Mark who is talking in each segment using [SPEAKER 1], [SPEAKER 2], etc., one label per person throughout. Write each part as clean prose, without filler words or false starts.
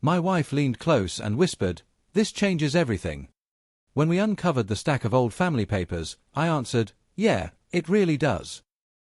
[SPEAKER 1] My wife leaned close and whispered, "This changes everything." When we uncovered the stack of old family papers, I answered, "Yeah, it really does."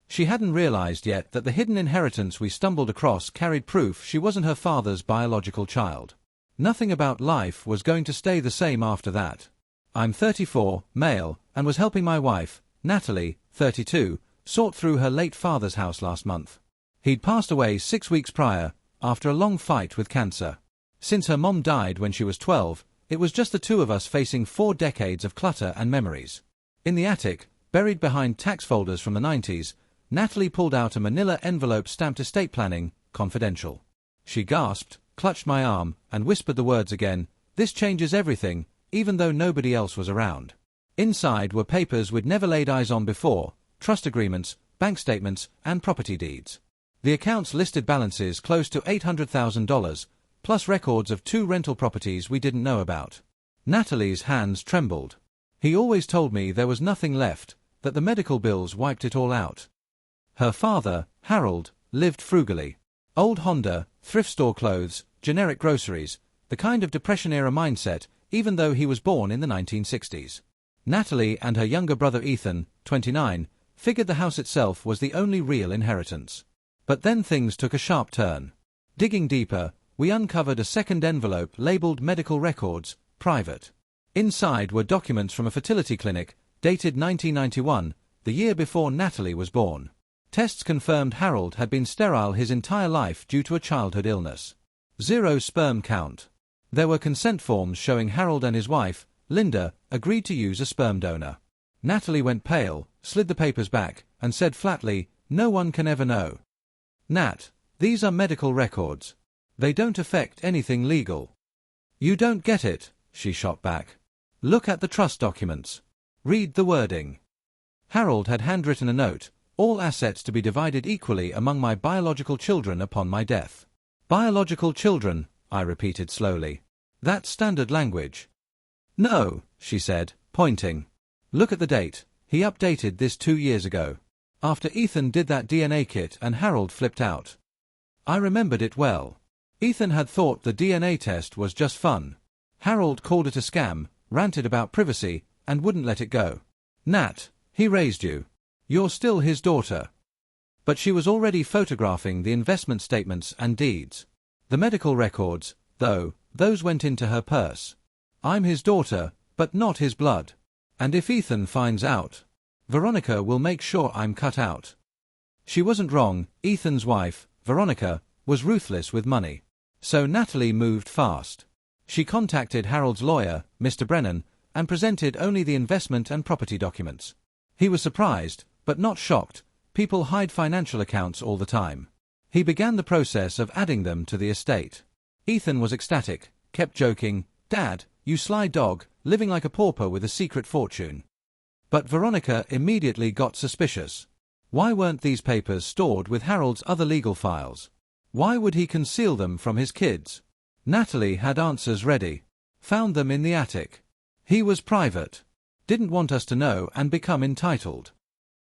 [SPEAKER 1] She hadn't realized yet that the hidden inheritance we stumbled across carried proof she wasn't her father's biological child. Nothing about life was going to stay the same after that. I'm 34, male, and was helping my wife, Natalie, 32, sort through her late father's house last month. He'd passed away 6 weeks prior, after a long fight with cancer. Since her mom died when she was 12, it was just the two of us facing 4 decades of clutter and memories. In the attic, buried behind tax folders from the 90s, Natalie pulled out a manila envelope stamped estate planning, confidential. She gasped, clutched my arm, and whispered the words again, "This changes everything," even though nobody else was around. Inside were papers we'd never laid eyes on before, trust agreements, bank statements, and property deeds. The accounts listed balances close to $800,000, plus records of 2 rental properties we didn't know about. Natalie's hands trembled. He always told me there was nothing left, that the medical bills wiped it all out. Her father, Harold, lived frugally. Old Honda, thrift store clothes, generic groceries, the kind of Depression-era mindset, even though he was born in the 1960s. Natalie and her younger brother Ethan, 29, figured the house itself was the only real inheritance. But then things took a sharp turn. Digging deeper, we uncovered a second envelope labeled Medical Records, Private. Inside were documents from a fertility clinic, dated 1991, the year before Natalie was born. Tests confirmed Harold had been sterile his entire life due to a childhood illness. 0 sperm count. There were consent forms showing Harold and his wife, Linda, agreed to use a sperm donor. Natalie went pale, slid the papers back, and said flatly, "No one can ever know." "Nat, these are medical records. They don't affect anything legal." "You don't get it," she shot back. "Look at the trust documents. Read the wording." Harold had handwritten a note, "All assets to be divided equally among my biological children upon my death." "Biological children," I repeated slowly. "That's standard language." "No," she said, pointing. "Look at the date. He updated this 2 years ago. After Ethan did that DNA kit and Harold flipped out." I remembered it well. Ethan had thought the DNA test was just fun. Harold called it a scam, ranted about privacy, and wouldn't let it go. "Nat, he raised you. You're still his daughter." But she was already photographing the investment statements and deeds. The medical records, though, those went into her purse. "I'm his daughter, but not his blood. And if Ethan finds out, Veronica will make sure I'm cut out." She wasn't wrong. Ethan's wife, Veronica, was ruthless with money. So Natalie moved fast. She contacted Harold's lawyer, Mr. Brennan, and presented only the investment and property documents. He was surprised, but not shocked. People hide financial accounts all the time. He began the process of adding them to the estate. Ethan was ecstatic, kept joking, "Dad, you sly dog, living like a pauper with a secret fortune." But Veronica immediately got suspicious. Why weren't these papers stored with Harold's other legal files? Why would he conceal them from his kids? Natalie had answers ready. Found them in the attic. He was private. Didn't want us to know and become entitled.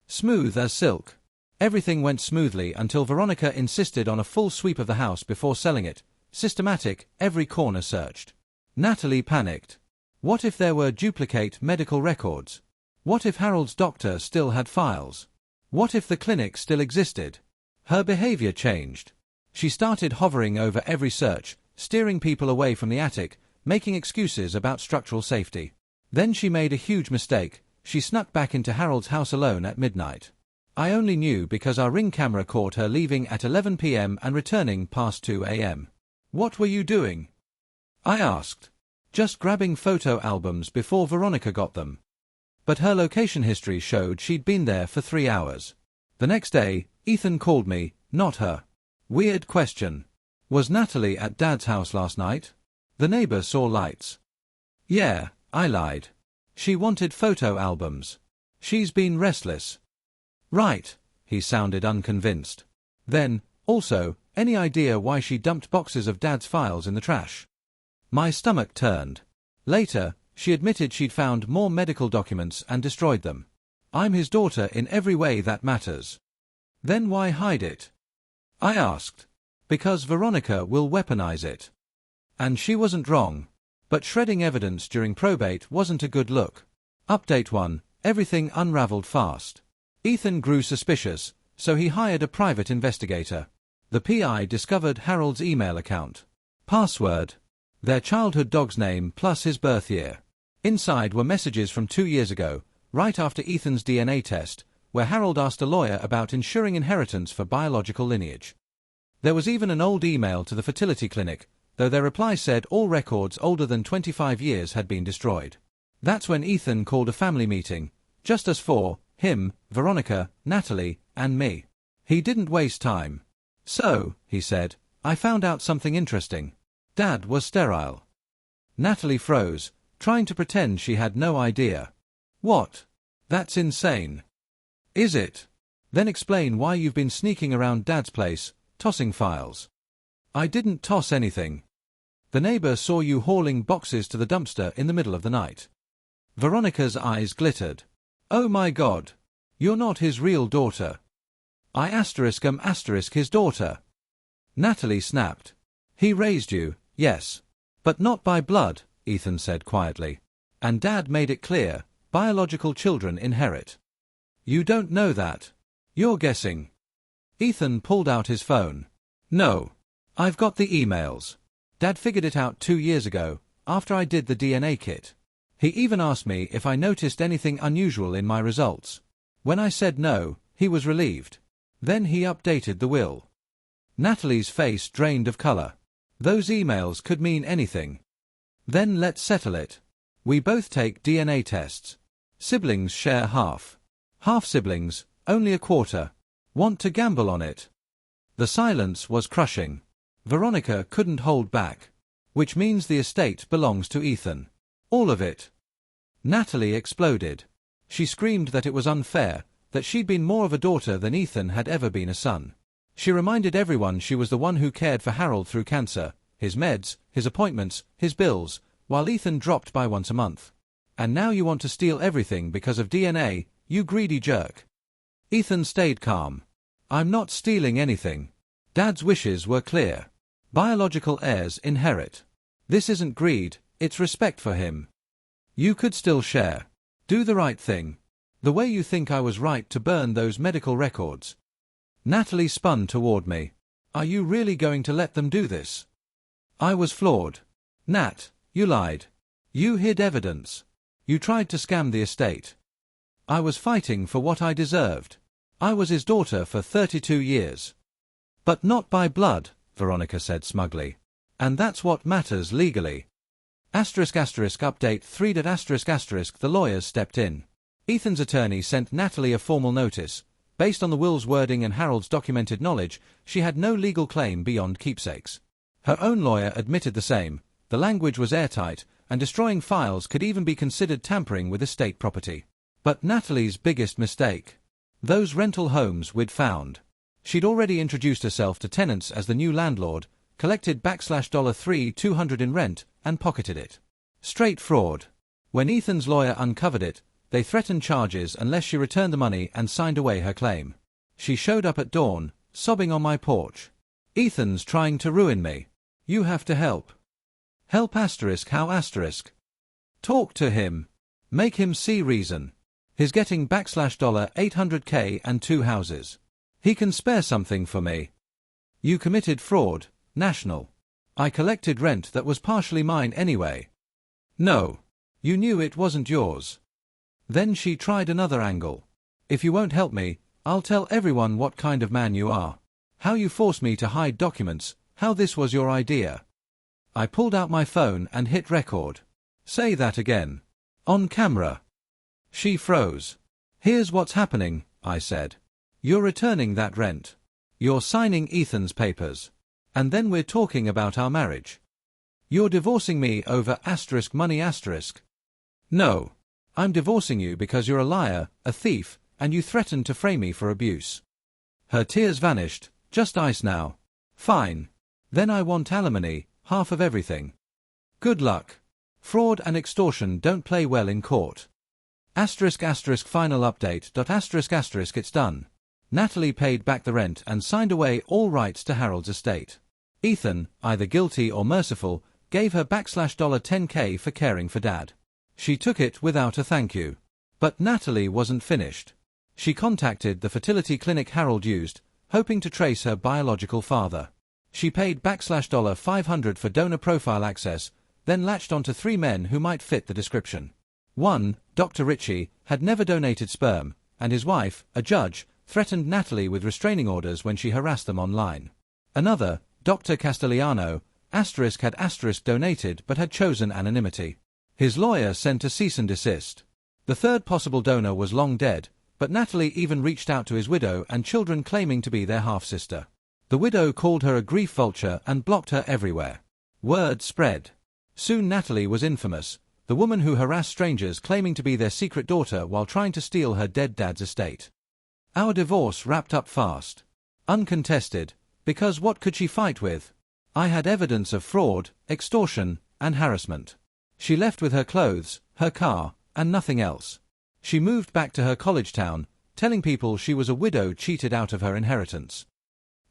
[SPEAKER 1] Smooth as silk. Everything went smoothly until Veronica insisted on a full sweep of the house before selling it. Systematic, every corner searched. Natalie panicked. What if there were duplicate medical records? What if Harold's doctor still had files? What if the clinic still existed? Her behavior changed. She started hovering over every search, steering people away from the attic, making excuses about structural safety. Then she made a huge mistake. She snuck back into Harold's house alone at midnight. I only knew because our Ring camera caught her leaving at 11 p.m. and returning past 2 a.m. "What were you doing?" I asked. "Just grabbing photo albums before Veronica got them." But her location history showed she'd been there for 3 hours. The next day, Ethan called me, not her. Weird question. "Was Natalie at Dad's house last night?" The neighbor saw lights. "Yeah," I lied. "She wanted photo albums. She's been restless." "Right," he sounded unconvinced. "Then, also, any idea why she dumped boxes of Dad's files in the trash?" My stomach turned. Later, she admitted she'd found more medical documents and destroyed them. "I'm his daughter in every way that matters." "Then why hide it?" I asked. "Because Veronica will weaponize it." And she wasn't wrong. But shredding evidence during probate wasn't a good look. Update 1. Everything unraveled fast. Ethan grew suspicious, so he hired a private investigator. The PI discovered Harold's email account. Password. Their childhood dog's name plus his birth year. Inside were messages from 2 years ago, right after Ethan's DNA test, where Harold asked a lawyer about ensuring inheritance for biological lineage. There was even an old email to the fertility clinic, though their reply said all records older than 25 years had been destroyed. That's when Ethan called a family meeting, just us four, him, Veronica, Natalie, and me. He didn't waste time. So, he said, I found out something interesting. Dad was sterile. Natalie froze, trying to pretend she had no idea. What? That's insane. Is it? Then explain why you've been sneaking around Dad's place, tossing files. I didn't toss anything. The neighbor saw you hauling boxes to the dumpster in the middle of the night. Veronica's eyes glittered. Oh my God. You're not his real daughter. I am his daughter. Natalie snapped. He raised you, yes. But not by blood, Ethan said quietly. And Dad made it clear, biological children inherit. You don't know that. You're guessing. Ethan pulled out his phone. No. I've got the emails. Dad figured it out 2 years ago, after I did the DNA kit. He even asked me if I noticed anything unusual in my results. When I said no, he was relieved. Then he updated the will. Natalie's face drained of color. Those emails could mean anything. Then let's settle it. We both take DNA tests. Siblings share half. Half-siblings, only a quarter. Want to gamble on it? The silence was crushing. Veronica couldn't hold back. Which means the estate belongs to Ethan. All of it. Natalie exploded. She screamed that it was unfair, that she'd been more of a daughter than Ethan had ever been a son. She reminded everyone she was the one who cared for Harold through cancer, his meds, his appointments, his bills, while Ethan dropped by once a month. And now you want to steal everything because of DNA, you greedy jerk. Ethan stayed calm. I'm not stealing anything. Dad's wishes were clear. Biological heirs inherit. This isn't greed, it's respect for him. You could still share. Do the right thing. The way you think I was right to burn those medical records. Natalie spun toward me. Are you really going to let them do this? I was floored. Nat, you lied. You hid evidence. You tried to scam the estate. I was fighting for what I deserved. I was his daughter for 32 years. But not by blood, Veronica said smugly. And that's what matters legally. Update 3. The lawyers stepped in. Ethan's attorney sent Natalie a formal notice. Based on the will's wording and Harold's documented knowledge, she had no legal claim beyond keepsakes. Her own lawyer admitted the same. The language was airtight, and destroying files could even be considered tampering with estate property. But Natalie's biggest mistake. Those rental homes we'd found. She'd already introduced herself to tenants as the new landlord, collected $3,200 in rent, and pocketed it. Straight fraud. When Ethan's lawyer uncovered it, they threatened charges unless she returned the money and signed away her claim. She showed up at dawn, sobbing on my porch. Ethan's trying to ruin me. You have to help. Help how? Talk to him. Make him see reason. He's getting $800K and 2 houses. He can spare something for me. You committed fraud, national. I collected rent that was partially mine anyway. No. You knew it wasn't yours. Then she tried another angle. If you won't help me, I'll tell everyone what kind of man you are. How you forced me to hide documents, how this was your idea. I pulled out my phone and hit record. Say that again. On camera. She froze. Here's what's happening, I said. You're returning that rent. You're signing Ethan's papers. And then we're talking about our marriage. You're divorcing me over money. No. I'm divorcing you because you're a liar, a thief, and you threatened to frame me for abuse. Her tears vanished. Just ice now. Fine. Then I want alimony, half of everything. Good luck. Fraud and extortion don't play well in court. Final update. It's done. Natalie paid back the rent and signed away all rights to Harold's estate. Ethan, either guilty or merciful, gave her $10K for caring for Dad. She took it without a thank you. But Natalie wasn't finished. She contacted the fertility clinic Harold used, hoping to trace her biological father. She paid $500 for donor profile access, then latched onto 3 men who might fit the description. One, Dr. Ritchie, had never donated sperm, and his wife, a judge, threatened Natalie with restraining orders when she harassed them online. Another, Dr. Castellano, had donated but had chosen anonymity. His lawyer sent a cease and desist. The third possible donor was long dead, but Natalie even reached out to his widow and children claiming to be their half-sister. The widow called her a grief vulture and blocked her everywhere. Word spread. Soon Natalie was infamous, the woman who harassed strangers claiming to be their secret daughter while trying to steal her dead dad's estate. Our divorce wrapped up fast. Uncontested, because what could she fight with? I had evidence of fraud, extortion, and harassment. She left with her clothes, her car, and nothing else. She moved back to her college town, telling people she was a widow cheated out of her inheritance.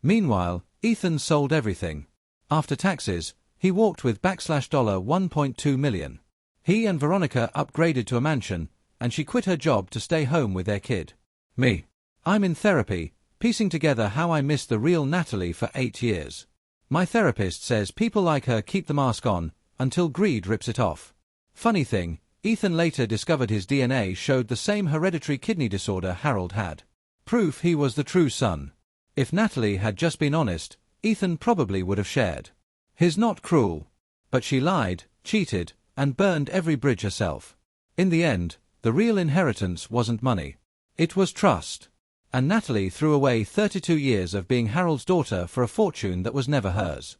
[SPEAKER 1] Meanwhile, Ethan sold everything. After taxes, he walked with $1.2 million. He and Veronica upgraded to a mansion, and she quit her job to stay home with their kid. Me. I'm in therapy, piecing together how I missed the real Natalie for 8 years. My therapist says people like her keep the mask on, until greed rips it off. Funny thing, Ethan later discovered his DNA showed the same hereditary kidney disorder Harold had. Proof he was the true son. If Natalie had just been honest, Ethan probably would have shared. He's not cruel. But she lied, cheated, and burned every bridge herself. In the end, the real inheritance wasn't money. It was trust. And Natalie threw away 32 years of being Harold's daughter for a fortune that was never hers.